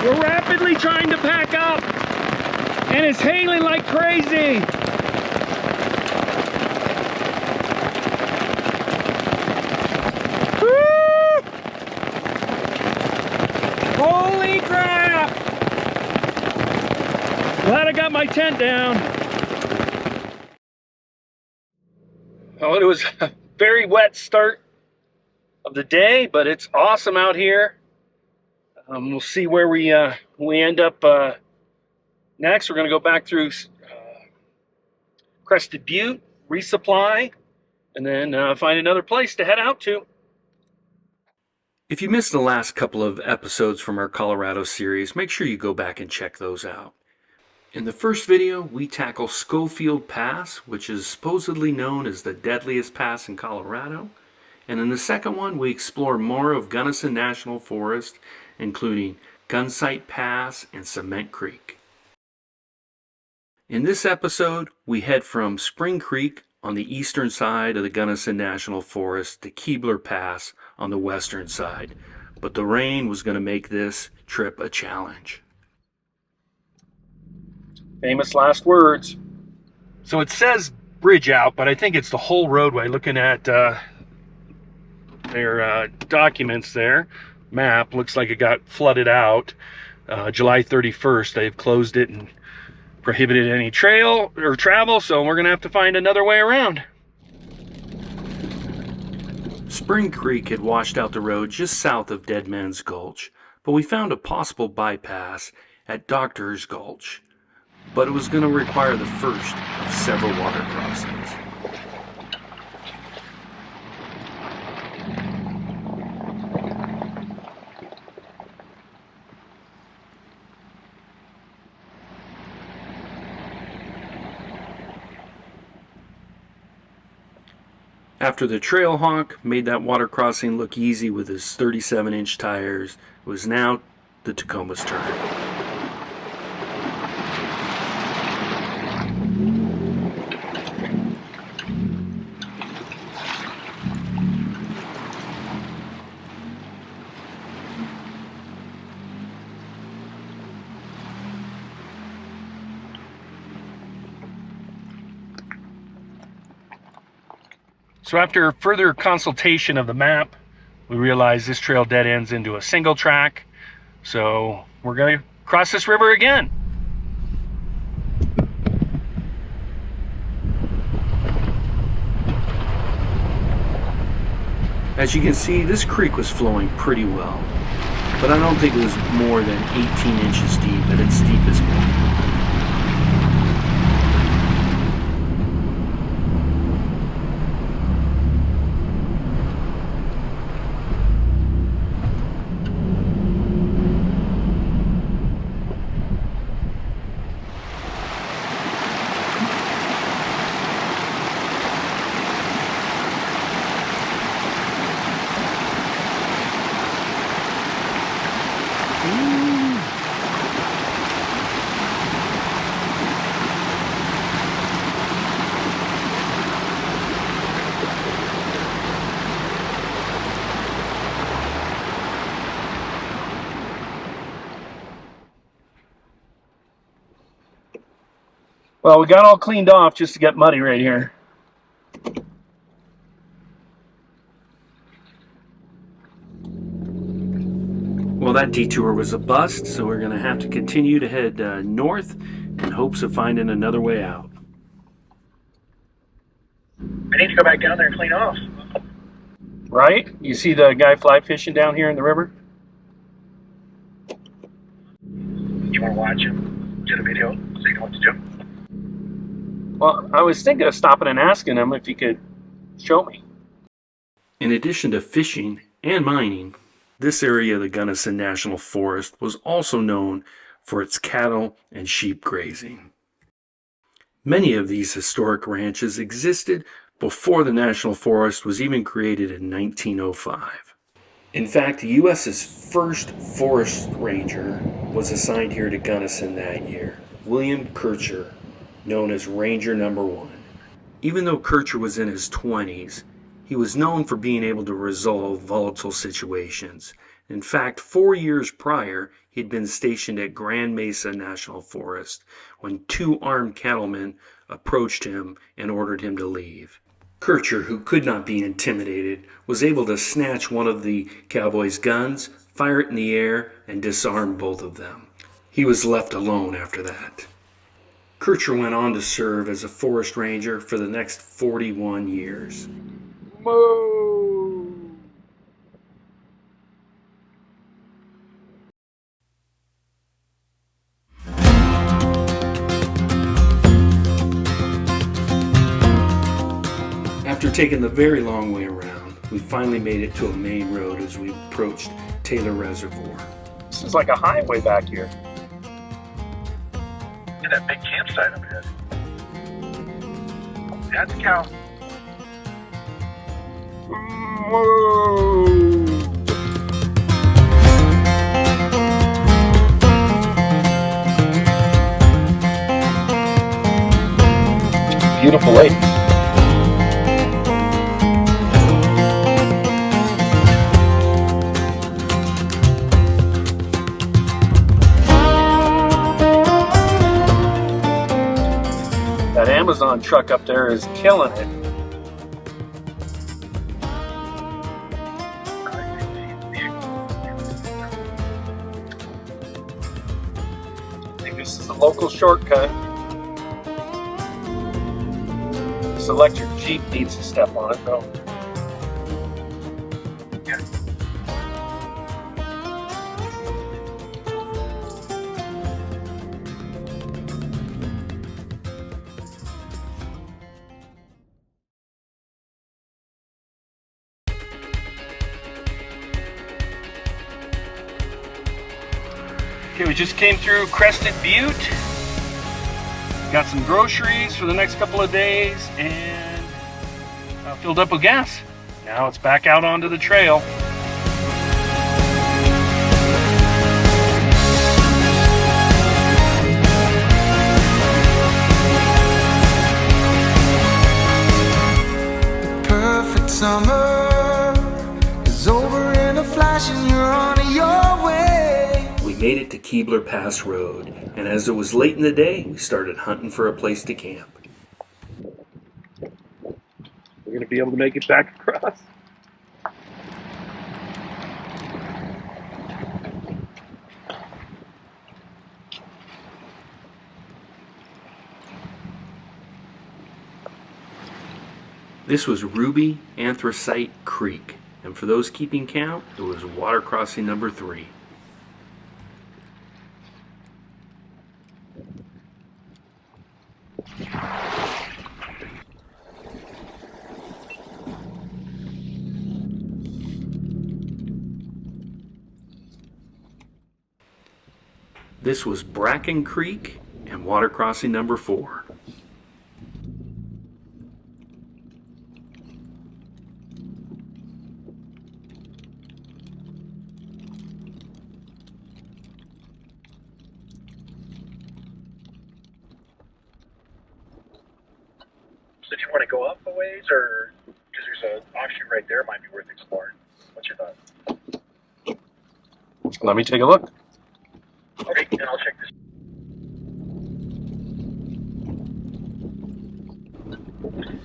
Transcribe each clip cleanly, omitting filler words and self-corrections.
We're rapidly trying to pack up, and it's hailing like crazy. Woo! Holy crap! Glad I got my tent down. Well, it was a very wet start of the day, but it's awesome out here. We'll see where we end up next. We're going to go back through Crested Butte, resupply, and then find another place to head out to. If you missed the last couple of episodes from our Colorado series, make sure you go back and check those out. In the first video, we tackle Schofield Pass, which is supposedly known as the deadliest pass in Colorado. And in the second one, we explore more of Gunnison National Forest, including Gunsight Pass and Cement Creek. In this episode, we head from Spring Creek on the eastern side of the Gunnison National Forest to Keebler Pass on the western side. But the rain was going to make this trip a challenge. Famous last words. So it says bridge out, but I think it's the whole roadway. Looking at their documents there, map, looks like it got flooded out July 31st. They've closed it and prohibited any trail or travel, so we're gonna have to find another way around. Spring Creek had washed out the road just south of Dead Man's Gulch, but we found a possible bypass at Doctor's Gulch, but it was going to require the first of several water crossings. After the trail hawk made that water crossing look easy with his 37-inch tires, it was now the Tacoma's turn. So after further consultation of the map, we realized this trail dead ends into a single track. So we're going to cross this river again. As you can see, this creek was flowing pretty well, but I don't think it was more than 18 inches deep at its deepest point. Well, we got all cleaned off just to get muddy right here. Well, that detour was a bust, so we're going to have to continue to head north in hopes of finding another way out. I need to go back down there and clean off. Right? You see the guy fly fishing down here in the river? You want to watch him? Do the video so you know what to do? Well, I was thinking of stopping and asking him if he could show me. In addition to fishing and mining, this area of the Gunnison National Forest was also known for its cattle and sheep grazing. Many of these historic ranches existed before the National Forest was even created in 1905. In fact, the U.S.'s first forest ranger was assigned here to Gunnison that year, William Kircher, known as Ranger Number 1. Even though Kircher was in his 20s, he was known for being able to resolve volatile situations. In fact, 4 years prior, he'd been stationed at Gunnison National Forest when two armed cattlemen approached him and ordered him to leave. Kircher, who could not be intimidated, was able to snatch one of the cowboys' guns, fire it in the air, and disarm both of them. He was left alone after that. Kircher went on to serve as a forest ranger for the next 41 years. Moo! After taking the very long way around, we finally made it to a main road as we approached Taylor Reservoir. This is like a highway back here. Look at that big campsite up ahead. That's a cow. Whoa! Beautiful lake. That Amazon truck up there is killing it. I think this is the local shortcut. This electric Jeep needs to step on it though. Yeah. Okay, we just came through Crested Butte. Got some groceries for the next couple of days and filled up with gas. Now it's back out onto the trail. Perfect summer is over in a flash and you're on your way. We made it to Keebler Pass Road, and as it was late in the day, we started hunting for a place to camp. We're going to be able to make it back across. This was Ruby Anthracite Creek, and for those keeping count, it was water crossing number 3. This was Bracken Creek and water crossing number 4. So do you want to go up a ways, or because there's an offshoot right there, might be worth exploring? What's your thought? Let me take a look. Okay, and I'll check this.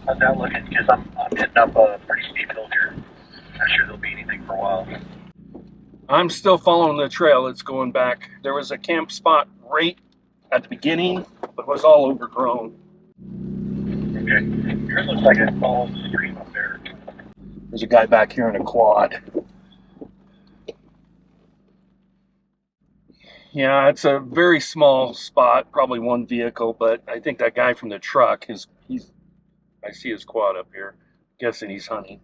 How's that looking? Because I'm hitting up a pretty steep hill here. Not sure there'll be anything for a while. I'm still following the trail. It's going back. There was a camp spot right at the beginning, but it was all overgrown. Okay. Yours looks like it follows the stream up there. There's a guy back here in a quad. Yeah, it's a very small spot, probably one vehicle, but I think that guy from the truck, I see his quad up here. Guessing he's hunting.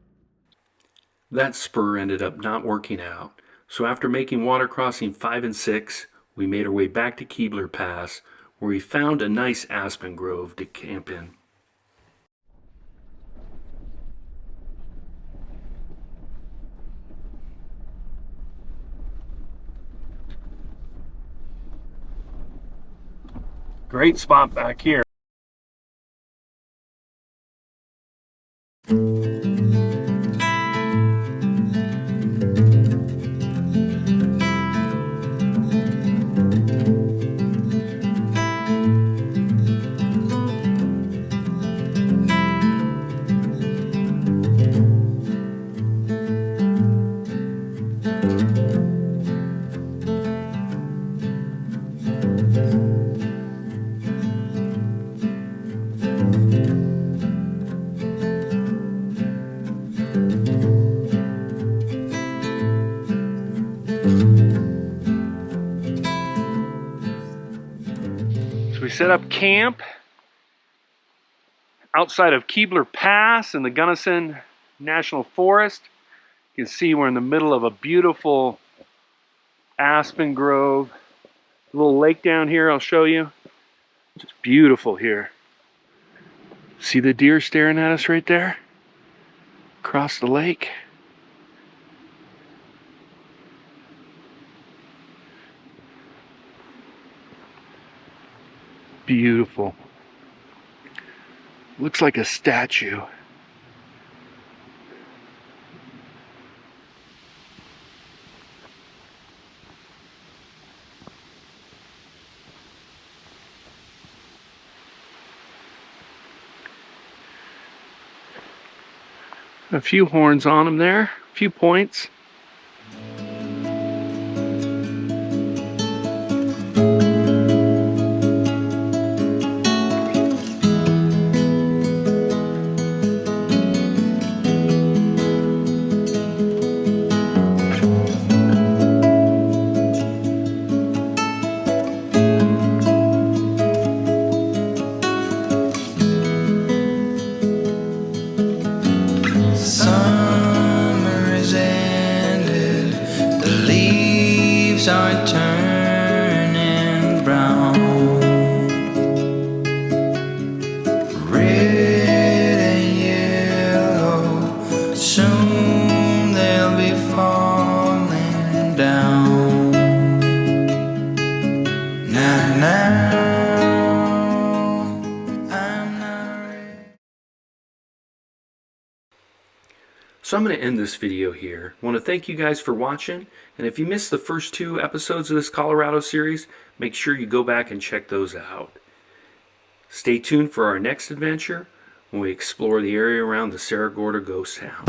That spur ended up not working out. So after making water crossing 5 and 6, we made our way back to Keebler Pass, where we found a nice aspen grove to camp in. Great spot back here. we set up camp outside of Keebler Pass in the Gunnison National Forest. You can see we're in the middle of a beautiful aspen grove. A little lake down here I'll show you. Just beautiful here. See the deer staring at us right there? Across the lake. Beautiful. Looks like a statue. A few horns on them there, a few points. Are turning brown, red and yellow, soon they'll be falling down. Now, I'm not ready. So I'm going to end this video here. I want to thank you guys for watching, and if you missed the first 2 episodes of this Colorado series, make sure you go back and check those out. Stay tuned for our next adventure when we explore the area around the Cerro Gordo Ghost Town.